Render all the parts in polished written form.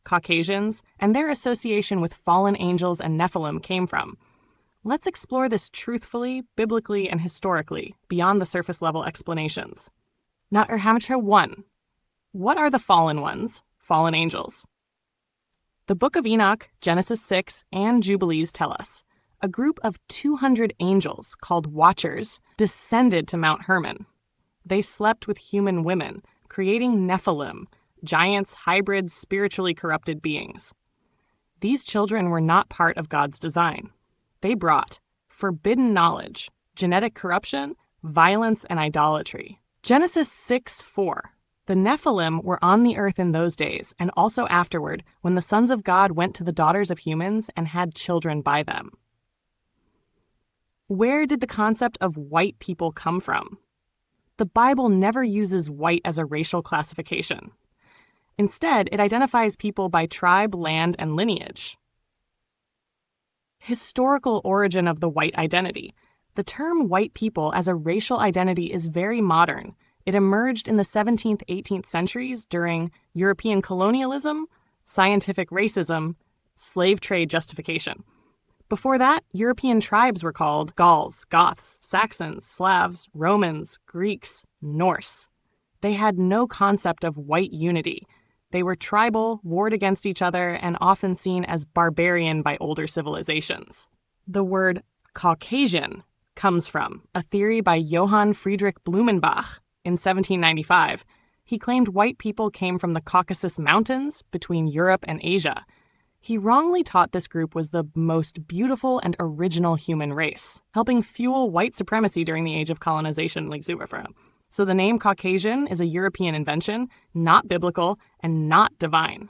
Caucasians, and their association with fallen angels and Nephilim came from. Let's explore this truthfully, biblically, and historically, beyond the surface-level explanations. Now, Erhamitra 1. What are the fallen ones, fallen angels? The Book of Enoch, Genesis 6, and Jubilees tell us a group of 200 angels, called Watchers, descended to Mount Hermon. They slept with human women, creating Nephilim, giants, hybrids, spiritually corrupted beings. These children were not part of God's design. They brought forbidden knowledge, genetic corruption, violence, and idolatry. Genesis 6:4. The Nephilim were on the earth in those days, and also afterward, when the sons of God went to the daughters of humans and had children by them. Where did the concept of white people come from? The Bible never uses white as a racial classification. Instead, it identifies people by tribe, land, and lineage. Historical origin of the white identity. The term white people as a racial identity is very modern. It emerged in the 17th, 18th centuries during European colonialism, scientific racism, slave trade justification. Before that, European tribes were called Gauls, Goths, Saxons, Slavs, Romans, Greeks, Norse. They had no concept of white unity. They were tribal, warred against each other, and often seen as barbarian by older civilizations. The word Caucasian comes from a theory by Johann Friedrich Blumenbach in 1795. He claimed white people came from the Caucasus Mountains between Europe and Asia. He wrongly taught this group was the most beautiful and original human race, helping fuel white supremacy during the age of colonization, like Zubafra. So the name Caucasian is a European invention, not biblical, and not divine.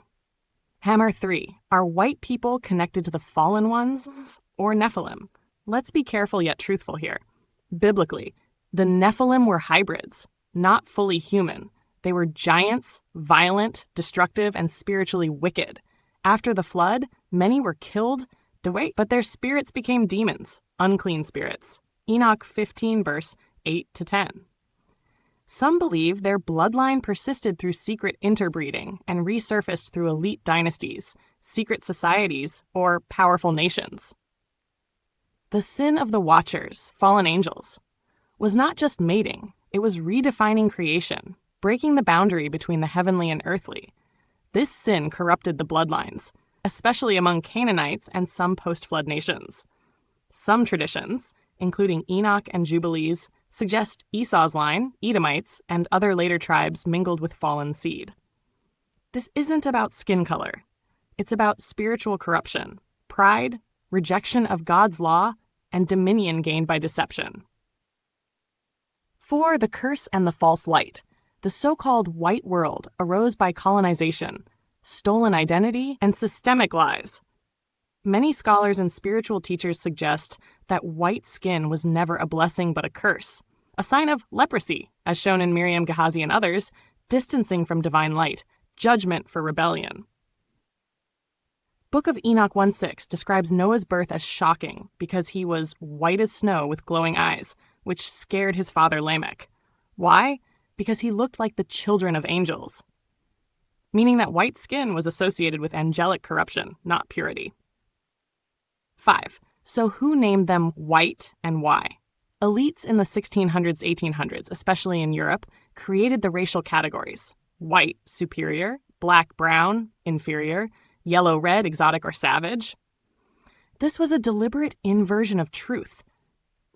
Hammer 3. Are white people connected to the fallen ones or Nephilim? Let's be careful yet truthful here. Biblically, the Nephilim were hybrids, not fully human. They were giants, violent, destructive, and spiritually wicked. After the flood, many were killed, but their spirits became demons, unclean spirits. Enoch 15, verse 8-10. Some believe their bloodline persisted through secret interbreeding and resurfaced through elite dynasties, secret societies, or powerful nations. The sin of the Watchers, fallen angels, was not just mating, it was redefining creation, breaking the boundary between the heavenly and earthly. This sin corrupted the bloodlines, especially among Canaanites and some post-flood nations. Some traditions, including Enoch and Jubilees, suggest Esau's line, Edomites, and other later tribes mingled with fallen seed. This isn't about skin color. It's about spiritual corruption, pride, rejection of God's law, and dominion gained by deception. 4. The curse and the false light. The so-called white world arose by colonization, stolen identity, and systemic lies. Many scholars and spiritual teachers suggest that white skin was never a blessing but a curse, a sign of leprosy, as shown in Miriam, Gehazi, and others, distancing from divine light, judgment for rebellion. Book of Enoch 1:6 describes Noah's birth as shocking because he was white as snow with glowing eyes, which scared his father Lamech. Why? Because he looked like the children of angels, meaning that white skin was associated with angelic corruption, not purity. 5. So who named them white and why? Elites in the 1600s, 1800s, especially in Europe, created the racial categories. White, superior; black, brown, inferior; yellow, red, exotic or savage. This was a deliberate inversion of truth,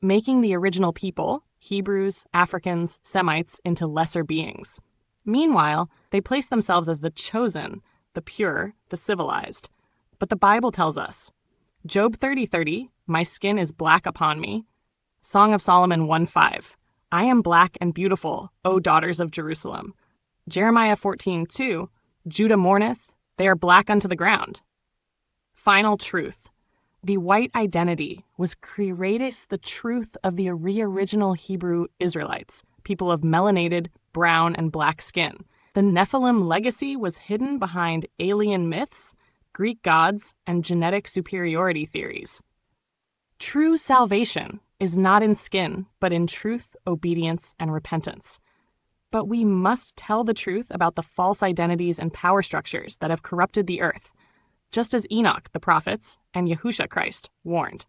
making the original people, Hebrews, Africans, Semites, into lesser beings. Meanwhile, they placed themselves as the chosen, the pure, the civilized. But the Bible tells us, Job 30:30, my skin is black upon me. Song of Solomon 1:5, I am black and beautiful, O daughters of Jerusalem. Jeremiah 14:2, Judah mourneth, they are black unto the ground. Final truth. The white identity was creatis, the truth of the original Hebrew Israelites, people of melanated, brown, and black skin. The Nephilim legacy was hidden behind alien myths, Greek gods, and genetic superiority theories. True salvation is not in skin, but in truth, obedience, and repentance. but we must tell the truth about the false identities and power structures that have corrupted the earth, just as Enoch, the prophets, and Yahusha Christ warned.